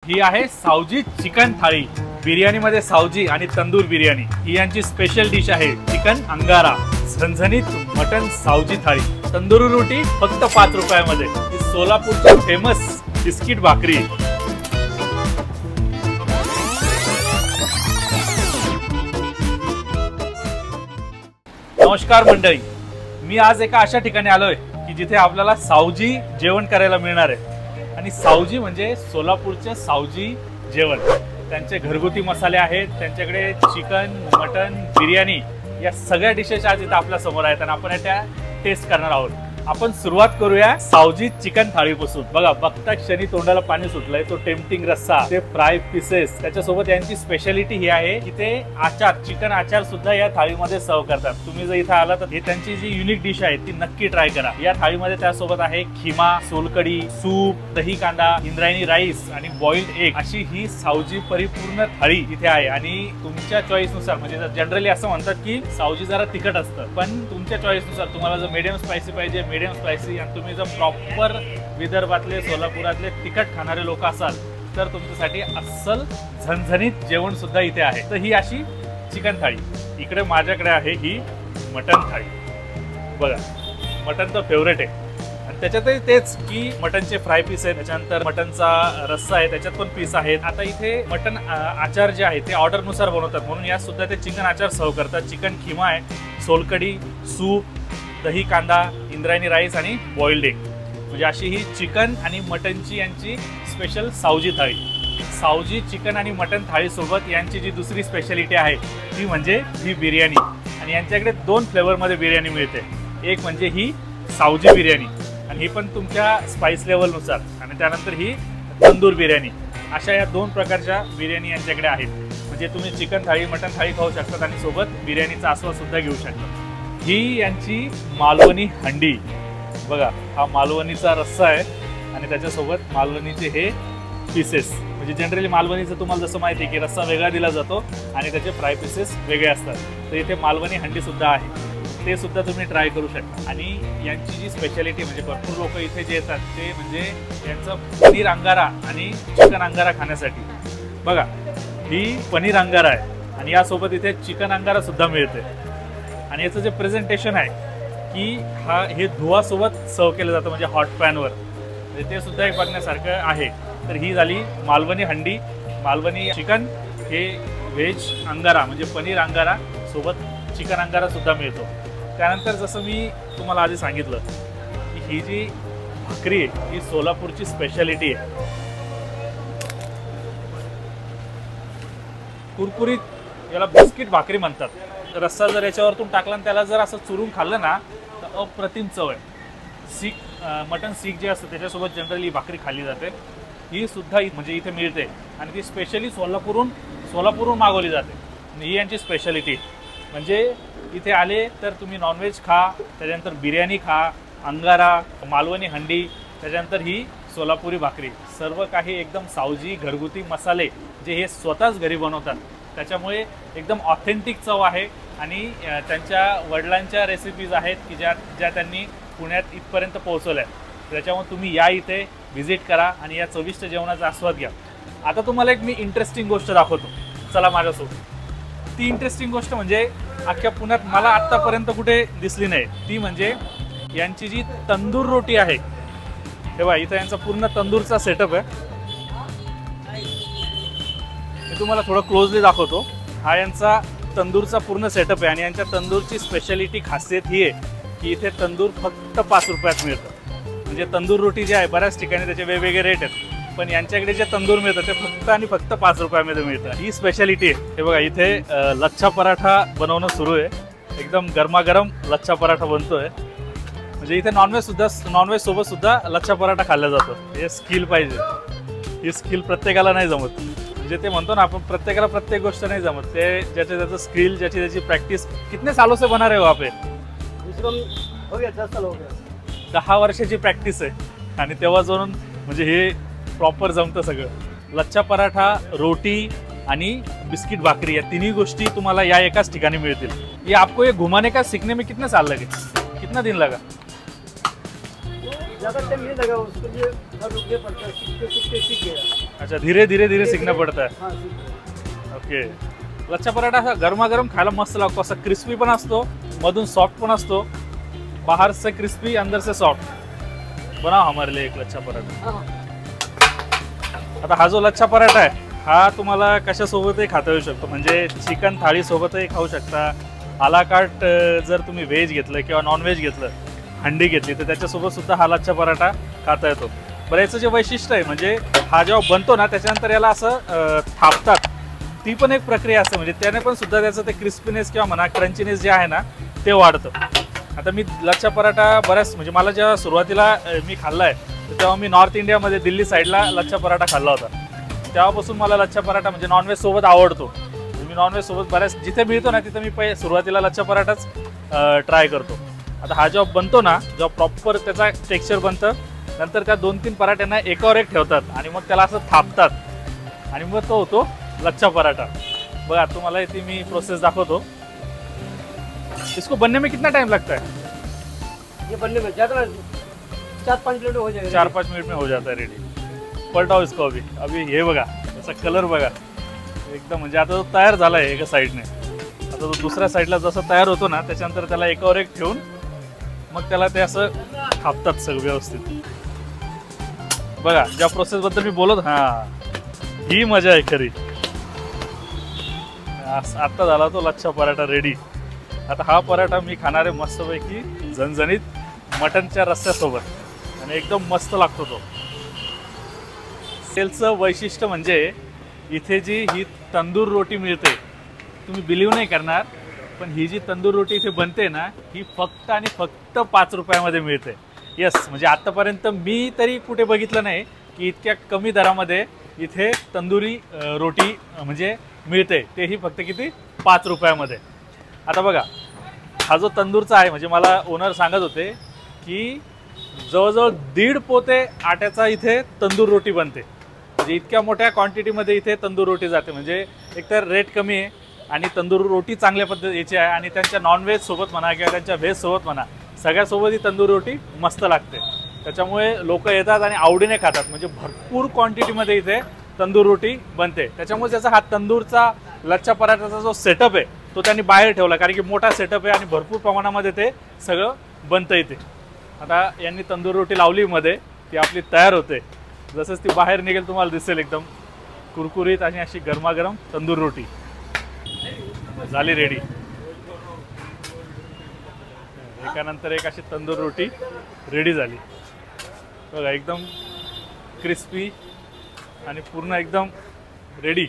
ही आहे सावजी चिकन थाळी। बिर्याणीमध्ये सावजी आणि तंदूर बिर्याणी ही यांची स्पेशल डिश आहे। चिकन अंगारा, झणझणीत मटन सावजी थाळी, तंदूरी रोटी फक्त 5 रुपयामध्ये। ही सोलापूरची फेमस बिस्किट भाकरी। नमस्कार मंडळी, मी आज एका अशा ठिकाणी आलोय की जिथे आपल्याला सावजी जेवण करायला मिळणार आहे। आणि सावजी म्हणजे सोलापूरचे सावजी जेवण। त्यांचे घरगुती मसाले आहेत, त्यांच्याकडे चिकन, मटन, बिर्याणी या सगळ्या डिशेस आज इथे आपल्या समोर आहेत आणि आपण त्या टेस्ट करणार आहोत। आपण सुरुवात करूया सावजी चिकन थाळीपासून। बघा, बघता क्षणी तोंडाला पाणी सुटलंय। तो टेम्पटिंग रस्सा, ते फ्राय पीसेस, त्याच्यासोबत यांची स्पेशालिटी ही आहे की ते आचार, चिकन आचार सुद्धा या थाळीमध्ये सर्व करतात। तुम्ही जर इथे आला तर हे त्यांची जी युनिक डिश आहे ती नक्की ट्राय करा। या थाळीमध्ये त्यासोबत आहे खिमा, सोलकढी, सूप, दही कांदा, इंद्रायणी राईस आणि बॉइल्ड एग अशी ही सावजी परिपूर्ण थाळी इथे आहे। आणि तुमच्या चॉईस नुसार, म्हणजे जनरली असं म्हणतात की सावजी जरा तिखट असतं, पण तुमच्या चॉईस नुसार तुम्हाला जर मीडियम स्पायसी पाहिजे, मीडियम स्पायसी, आणि तुम्ही जर प्रॉपर विदर्भातले, सोलापुरातले तिखट खाणारे लोक असाल तर तुमच्यासाठी अस्सल झणझणीत जेवण सुद्धा इथे आहे। तर ही अशी चिकन थाळी। इकडे माझ्याकडे आहे ही मटन थाळी। बघा, मटन तर फेवरेट आहे आणि त्याच्यातही तेच की मटनचे फ्राय पीस आहेत, त्याच्यानंतर मटनचा रस्सा आहे, त्याच्यात पण पीस आहेत। आता इथे मटन आचार जे आहे ते ऑर्डर नुसार बनवतात, म्हणून यात सुद्धा ते चिकन आचार सर्व करतात। चिकन खिमा आहे, सोलकढी, सूप, दही कांदा, इंद्रायणी राईस आणि बॉइल्ड एग, म्हणजे अशी ही चिकन आणि मटनची यांची स्पेशल सावजी थाळी। सावजी चिकन आणि मटन थाळीसोबत यांची जी दुसरी स्पेशालिटी आहे ती म्हणजे ही बिर्याणी। आणि यांच्याकडे 2 फ्लेवरमध्ये बिर्याणी मिळते। एक म्हणजे ही सावजी बिर्याणी आणि ही पण तुमच्या स्पाइस लेवलनुसार, आणि त्यानंतर ही तंदूर बिर्याणी। अशा या 2 प्रकारच्या बिर्याणी यांच्याकडे आहेत। म्हणजे तुम्ही चिकन थाळी, मटन थाळी खाऊ शकतात आणि सोबत बिर्याणीचा आस्वाद सुद्धा घेऊ शकता। ही यांची मालवणी हंडी। बघा, हा मालवणीचा रस्सा आहे आणि त्याच्यासोबत मालवणीचे हे पीसेस। म्हणजे जनरली मालवणीचं तुम्हाला जसं माहिती आहे की रस्सा वेगळा दिला जातो आणि त्याचे फ्राय पीसेस वेगळे असतात, तर इथे मालवणी हंडी सुद्धा आहे, ते सुद्धा तुम्ही ट्राय करू शकता। आणि यांची जी स्पेशालिटी, म्हणजे भरपूर लोक इथे जे येतात ते म्हणजे यांचं पनीर अंगारा आणि चिकन अंगारा खाण्यासाठी। बघा, ही पनीर अंगारा आहे आणि यासोबत इथे चिकन अंगारा सुद्धा मिळते। आणि याचं जे प्रेझेंटेशन आहे की हे धुवासोबत सर्व केलं जातं, म्हणजे हॉट पॅनवर, म्हणजे ते सुद्धा एक बघण्यासारखं आहे। तर ही झाली मालवणी हंडी, मालवणी चिकन, हे व्हेज अंगारा म्हणजे पनीर अंगारा, सोबत चिकन अंगारा सुद्धा मिळतो। त्यानंतर जसं मी तुम्हाला आधी सांगितलं की ही जी भाकरी आहे ही सोलापूरची स्पेशालिटी आहे। कुरकुरीत, याला बिस्किट भाकरी म्हणतात। रस्सा जर याच्यावरतून टाकला आणि त्याला जर असं चुरून खाल्लं ना तर अप्रतिम चव आहे। सीख, मटन सीख जे असतं त्याच्यासोबत जनरली भाकरी खाल्ली जाते। ही सुद्धा म्हणजे इथे मिळते आणि ती स्पेशली सोलापूरहून मागवली जाते। ही यांची स्पेशालिटी। म्हणजे इथे आले तर तुम्ही नॉनव्हेज खा, त्याच्यानंतर बिर्याणी खा, अंगारा, मालवणी हंडी, त्याच्यानंतर ही सोलापुरी भाकरी, सर्व काही एकदम सावजी घरगुती मसाले जे हे स्वतःच घरी बनवतात, त्याच्यामुळे एकदम ऑथेंटिक चव आहे। आणि त्यांच्या वडिलांच्या रेसिपीज आहेत की ज्या त्यांनी पुण्यात इथपर्यंत पोहोचवल्या। त्याच्यामुळे तुम्ही या इथे व्हिजिट करा आणि या चविष्ट जेवणाचा आस्वाद घ्या। आता तुम्हाला एक मी इंटरेस्टिंग गोष्ट दाखवतो, चला माझ्यासोबत। ती इंटरेस्टिंग गोष्ट म्हणजे अख्ख्या पुण्यात मला आत्तापर्यंत कुठे दिसली नाही, ती म्हणजे यांची जी तंदूर रोटी आहे। तेव्हा इथं यांचा पूर्ण तंदूरचा सेटअप आहे, मी तुम्हाला थोडं क्लोजली दाखवतो। हा यांचा तंदूरचा पूर्ण सेटअप आहे आणि यांच्या तंदूरची स्पेशालिटी, खासियत ही आहे की इथे तंदूर फक्त 5 रुपयात मिळतं। म्हणजे तंदूर रोटी जी आहे बऱ्याच ठिकाणी त्याचे वेगवेगळे रेट आहेत, पण यांच्याकडे जे तंदूर मिळतं ते फक्त आणि फक्त 5 रुपयामध्ये मिळतं। ही स्पेशालिटी आहे। हे बघा, इथे लच्छा पराठा बनवणं सुरू आहे। एकदम गरमागरम लच्छा पराठा बनतोय। म्हणजे इथे नॉनव्हेज सोबत सुद्धा लच्छा पराठा खाल्ला जातो। हे स्किल पाहिजे, ही स्किल प्रत्येकाला नाही जमत। म्हणजे ते म्हणतो ना आपण, प्रत्येकाला प्रत्येक गोष्ट नाही जमत, ते ज्याचे त्याचं स्किल, ज्याची त्याची प्रॅक्टिस। कितने सालों से बना रहे हो आप? हो गया 10 साल हो गया। 10 वर्षाची प्रॅक्टिस आहे आणि तेव्हा जाऊन म्हणजे हे प्रॉपर जमतं सगळं। लच्छा पराठा, रोटी आणि बिस्किट भाकरी या तिन्ही गोष्टी तुम्हाला या एकाच ठिकाणी मिळतील। ये आपको ये घुमाने का सीखने में कितने साल लगे, कितना दिन लगा? ज़्यादा टाइम नहीं लगा, उसके लिए घर रुकने पड़ता है, सीखते सीख गया। अच्छा, धीरे धीरे सीखना पड़ता है। हाँ, सीख गया। ओके, लच्छा पराठा असा गरमागरम खायला मस्त लागतो, असा क्रिस्पी पण असतो, मधून सॉफ्ट पण असतो, बाहर से क्रिस्पी अंदर से सॉफ्ट। बनाओ हमारे लिए एक लच्छा पराठा। हाँ, आता हा जो लच्छा पराठा आहे हा तुम्हाला कशासोबतही खाता येऊ शकतो, म्हणजे चिकन थाळीसोबतही खाऊ शकता, आला कार्ट जर तुम्ही व्हेज घेतलं किंवा नॉन व्हेज घेतलं, हंडी घेतली तर त्याच्यासोबत सुद्धा हा लच्छा पराठा खाता येतो। बरं, याचं जे वैशिष्ट्य आहे म्हणजे हा जेव्हा बनतो ना त्याच्यानंतर याला असं थापतात, ती पण एक प्रक्रिया असते, म्हणजे त्याने पण सुद्धा त्याचं ते क्रिस्पीनेस किंवा म्हणा क्रंचीनेस जे आहे ना ते वाढतं। आता मी लच्छा पराठा बऱ्याच म्हणजे मला जेव्हा सुरुवातीला मी खाल्ला आहे तेव्हा मी नॉर्थ इंडियामध्ये दिल्ली साईडला लच्छा पराठा खाल्ला होता, तेव्हापासून मला लच्छा पराठा म्हणजे नॉनव्हेज सोबत आवडतो। मी नॉनव्हेज सोबत बऱ्याच जिथे मिळतो ना तिथे मी सुरुवातीला लच्छा पराठाच ट्राय करतो। आता हा जेव्हा बनतो ना, जेव्हा प्रॉपर त्याचा टेक्स्चर बनतं, नंतर त्या 2-3 पराठ्यांना एकावर एक ठेवतात आणि मग त्याला असं थापतात आणि मग तो होतो लच्छा पराठा। बघा तुम्हाला ती मी प्रोसेस दाखवतो। इसको बनने में कितना टाइम लगता है? ये बनने में ज़्यादा 4-5 मिनट में हो जाएगा। 4-5 मिनट में हो जाता है रेडी। पलटाओ इसको अभी हे बघा त्याचा कलर बघा एकदम, म्हणजे आता तो तयार झाला आहे एका साईडने, आता तो दुसऱ्या साईडला जसं तयार होतो ना त्याच्यानंतर त्याला एकावर एक ठेवून मग त्याला ते असं थापतात सगळं व्यवस्थित। बघा ज्या प्रोसेस बद्दल मी बोलत, हा ही मजा आहे खरी। आता झाला तो लच्छा पराठा रेडी। आता हा पराठा मी खाणार आहे मस्तपैकी झणझणीत मटनच्या रस्स्यासोबत आणि एकदम मस्त लागतो तो। सेलचं वैशिष्ट्य म्हणजे इथे जी ही तंदूर रोटी मिळते, तुम्ही बिलीव्ह नाही करणार, पण ही जी तंदूर रोटी इथे बनते ना ही फक्त आणि फक्त 5 रुपयामध्ये मिळते। येस, म्हणजे आतापर्यंत मी तरी कुठे बघितलं नाही की इतक्या कमी दरामध्ये इथे तंदुरी रोटी म्हणजे मिळते, तेही फक्त किती 5 रुपयामध्ये। आता बघा हा जो तंदूरचा आहे, म्हणजे मला ओनर सांगत होते की जवळजवळ 1.5 पोते आट्याचा इथे तंदूर रोटी बनते, म्हणजे इतक्या मोठ्या क्वांटिटीमध्ये इथे तंदूर रोटी जाते, म्हणजे एकतर रेट कमी आहे आणि तंदूर रोटी चांगल्या पद्धतीची आहे आणि त्यांच्या नॉनव्हेज सोबत म्हणा किंवा त्यांच्या व्हेज सोबत म्हणा सगळ्यासोबत ही तंदूर रोटी मस्त लागते, त्याच्यामुळे लोक येतात आणि आवडीने खातात, म्हणजे भरपूर क्वांटिटीमध्ये इथे तंदूर रोटी बनते। त्याच्यामुळे त्याचा हा तंदूरचा लच्छा पराठाचा जो सेटअप आहे तो त्यांनी बाहेर ठेवला, कारण की मोठा सेटअप आहे आणि भरपूर प्रमाणामध्ये ते सगळं बनतं इथे। आता यांनी तंदूर रोटी लावली मध्ये, ती आपली तयार होते, जसंच ती बाहेर निघेल तुम्हाला दिसेल एकदम कुरकुरीत आणि अशी गरमागरम तंदूर रोटी झाली रेडी। एकानंतर एक अशी तंदूर रोटी रेडी झाली बघा, एकदम क्रिस्पी आणि पूर्ण एकदम रेडी।